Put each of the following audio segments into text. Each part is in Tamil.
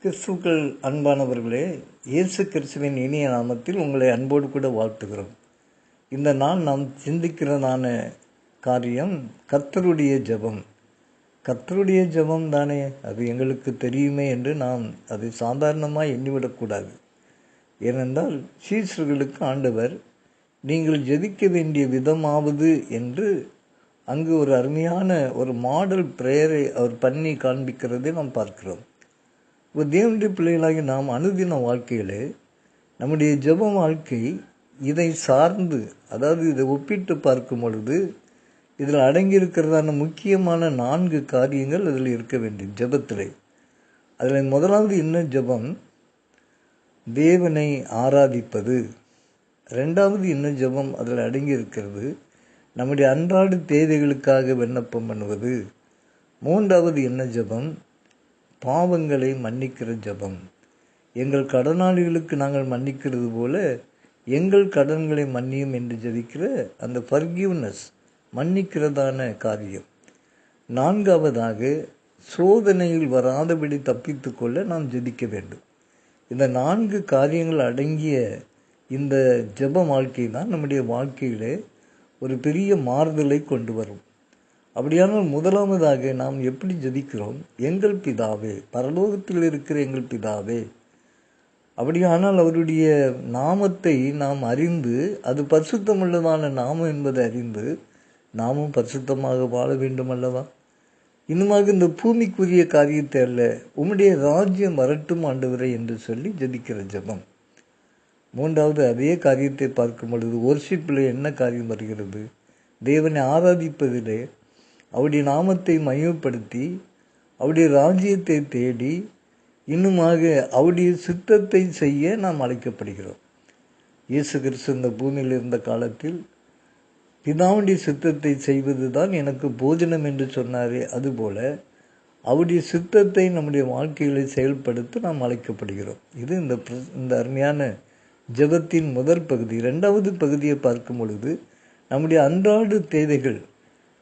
கிறிஸ்துவுக்குள் அன்பானவர்களே, இயேசு கிறிஸ்துவின் இனிய நாமத்தில் உங்களை அன்போடு கூட வாழ்த்துகிறோம். இந்த நாள் நாம் சிந்திக்கிறதான காரியம் கர்த்தருடைய ஜெபம். கர்த்தருடைய ஜெபம் தானே, அது எங்களுக்கு தெரியுமே என்று நாம் அதை சாதாரணமாக எண்ணிவிடக்கூடாது. ஏனென்றால் சீஷர்களுக்கு ஆண்டவர் நீங்கள் ஜெபிக்க வேண்டிய விதமாவது என்று அங்கு ஒரு அருமையான ஒரு மாடல் பிரேயரை அவர் பண்ணி காண்பிக்கிறதை நாம் பார்க்கிறோம். இப்போ தேவனுடைய பிள்ளைகளாகி நாம் அனுதின வாழ்க்கையில் நம்முடைய ஜெப வாழ்க்கை இதை சார்ந்து, அதாவது இதை ஒப்பிட்டு பார்க்கும் பொழுது இதில் அடங்கியிருக்கிறதான முக்கியமான 4 காரியங்கள் அதில் இருக்க வேண்டும் ஜெபத்தில். அதில் முதலாவது என்ன ஜெபம்? தேவனை ஆராதிப்பது. 2வது என்ன ஜெபம் அதில் அடங்கியிருக்கிறது? நம்முடைய அன்றாட தேவைகளுக்காக விண்ணப்பம் பண்ணுவது. 3வது என்ன ஜெபம்? பாவங்களை மன்னிக்கிற ஜெபம். எங்கள் கடனாளிகளுக்கு நாங்கள் மன்னிக்கிறது போல எங்கள் கடன்களை மன்னியும் என்று ஜெபிக்கிற அந்த ஃபர்கிவ்னஸ், மன்னிக்கிறதான காரியம். 4வதாக சோதனையில் வராதபடி தப்பித்து கொள்ள நாம் ஜெபிக்க வேண்டும். இந்த 4 காரியங்கள் அடங்கிய இந்த ஜெப வாழ்க்கை தான் நம்முடைய வாழ்க்கையிலே ஒரு பெரிய மாறுதலை கொண்டு வரும். அப்படியானால் முதலாவதாக நாம் எப்படி ஜெபிக்கிறோம்? எங்கள் பிதாவே, பரலோகத்தில் இருக்கிற எங்கள் பிதாவே. அப்படியானால் அவருடைய நாமத்தை நாம் அறிந்து, அது பரிசுத்தமுள்ளதான நாமம் என்பதை அறிந்து நாமும் பரிசுத்தமாக வாழ வேண்டும் அல்லவா? இன்னுமாக இந்த பூமிக்குரிய காரியத்தை அல்ல, உம்முடைய ராஜ்யம் வரட்டும் ஆண்டவரே என்று சொல்லி ஜெபிக்கிற ஜெபம். 3வது அதே காரியத்தை பார்க்கும் பொழுது வொர்ஷிப்பில் என்ன காரியம் வருகிறது? தேவனை ஆராதிப்பதிலே அவருடைய நாமத்தை மையப்படுத்தி அவருடைய ராஜ்யத்தை தேடி இன்னுமாக அவருடைய சித்தத்தை செய்ய நாம் அழைக்கப்படுகிறோம். இயேசு கிறிஸ்து இந்த பூமியில் இருந்த காலத்தில் பிதாவுடைய சித்தத்தை செய்வது தான் எனக்கு போஜனம் என்று சொன்னாரே, அதுபோல அவருடைய சித்தத்தை நம்முடைய வாழ்க்கைகளை செயல்படுத்த நாம் அழைக்கப்படுகிறோம். இது இந்த அருமையான ஜெபத்தின் முதல் பகுதி. 2வது பகுதியை பார்க்கும் பொழுது நம்முடைய அன்றாட தேவைகள்,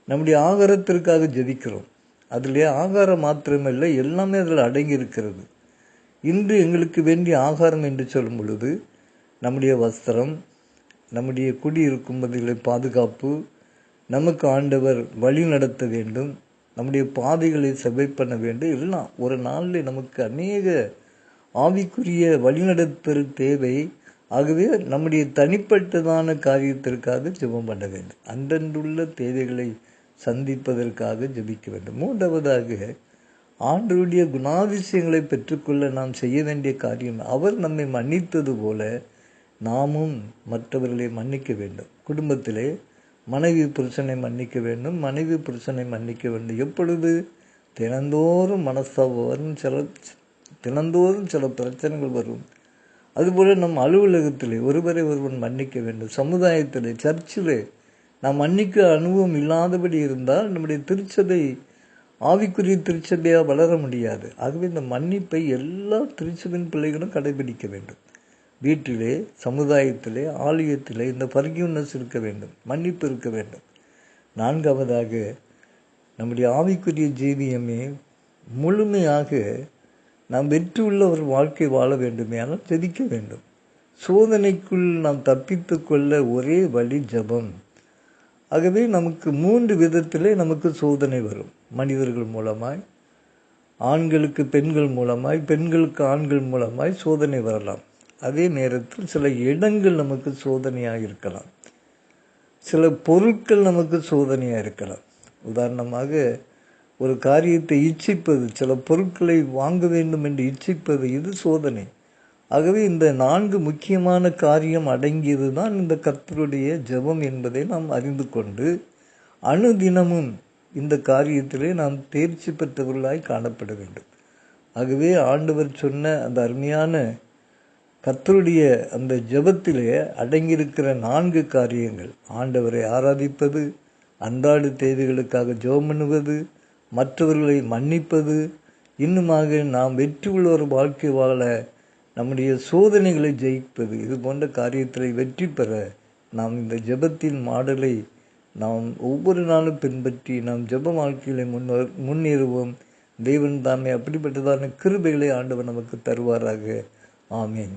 நம்முடைய ஆகாரத்திற்காக ஜெபிக்கிறோம். அதிலே ஆகாரம் மாத்திரமல்ல, எல்லாமே அதில் அடங்கி இருக்கிறது. இன்று எங்களுக்கு வேண்டிய ஆகாரம் என்று சொல்லும் பொழுது நம்முடைய வஸ்திரம், நம்முடைய குடியிருக்கும் பதிலை பாதுகாப்பு, நமக்கு ஆண்டவர் வழி நடத்த வேண்டும், நம்முடைய பாதைகளை செவ்வை பண்ண வேண்டும். எல்லாம் ஒரு நாளில் நமக்கு அநேக ஆவிக்குரிய வழிநடத்தல் தேவை. ஆகவே நம்முடைய தனிப்பட்டதான காரியத்திற்காக ஜெபம் பண்ண வேண்டும். அன்றன்றுள்ள தேவைகளை சந்திப்பதற்காக ஜெபிக்க வேண்டும். 3வதாக ஆண்டவருடைய குணாதிசயங்களை பெற்றுக்கொள்ள நாம் செய்ய வேண்டிய காரியம், அவர் நம்மை மன்னித்தது போல நாமும் மற்றவர்களை மன்னிக்க வேண்டும். குடும்பத்திலே மனைவி புருஷனை மன்னிக்க வேண்டும், மனைவி புருஷனை மன்னிக்க வேண்டும். எப்பொழுது? தினந்தோறும் மனஸ்தாபம் வரும், தினந்தோறும் சில பிரச்சனைகள் வரும். அதுபோல் நம் அலுவலகத்திலே ஒருவரை ஒருவன் மன்னிக்க வேண்டும். சமுதாயத்திலே, சர்ச்சிலே நாம் மன்னிக்க அனுபவம் இல்லாதபடி இருந்தால் நம்முடைய திருச்சபை ஆவிக்குரிய திருச்சபையாக வளர முடியாது. ஆகவே இந்த மன்னிப்பை எல்லா திருச்சபையின் பிள்ளைகளும் கடைபிடிக்க வேண்டும். வீட்டிலே, சமுதாயத்திலே, ஆலயத்திலே இந்த ஃபர்கிவ்னஸ் இருக்க வேண்டும், மன்னிப்பு இருக்க வேண்டும். 4வதாக நம்முடைய ஆவிக்குரிய ஜீவியமே முழுமையாக நாம் வெற்றி உள்ள ஒரு வாழ்க்கை வாழ வேண்டுமே, ஆனால் ஜெபிக்க வேண்டும். சோதனைக்குள் நாம் தப்பித்து கொள்ள ஒரே வழி ஜெபம். ஆகவே நமக்கு 3 விதத்திலே நமக்கு சோதனை வரும். மனிதர்கள் மூலமாய், ஆண்களுக்கு பெண்கள் மூலமாய், பெண்களுக்கு ஆண்கள் மூலமாய் சோதனை வரலாம். அதே நேரத்தில் சில இடங்கள் நமக்கு சோதனையாக இருக்கலாம், சில பொருட்கள் நமக்கு சோதனையாக இருக்கலாம். உதாரணமாக ஒரு காரியத்தை இச்சிப்பது, சில பொருட்களை வாங்க வேண்டும் என்று இச்சிப்பது, இது சோதனை. ஆகவே இந்த 4 முக்கியமான காரியம் அடங்கியது தான் இந்த கர்த்தருடைய ஜெபம் என்பதை நாம் அறிந்து கொண்டு அனுதினமும் இந்த காரியத்திலே நாம் தேர்ச்சி பெற்றவர்களாய் காணப்பட வேண்டும். ஆகவே ஆண்டவர் சொன்ன அந்த அருமையான கர்த்தருடைய அந்த ஜெபத்திலே அடங்கியிருக்கிற 4 காரியங்கள்: ஆண்டவரை ஆராதிப்பது, அன்றாட தேவைகளுக்காக ஜெபம் பண்ணுவது, மற்றவர்களை மன்னிப்பது, இன்னுமாக நாம் வெற்றி உள்ள ஒரு வாழ்க்கை வாழ நம்முடைய சோதனைகளை ஜெயிப்பது. இது போன்ற காரியத்தில் வெற்றி பெற நாம் இந்த ஜெபத்தின் மாடலை நாம் ஒவ்வொரு நாளும் பின்பற்றி நாம் ஜெப வாழ்க்கையில முன்னேறுவோம். தேவன் தாமே அப்படிப்பட்டதான கிருபைகளை ஆண்டவர் நமக்கு தருவாராக. ஆமீன்.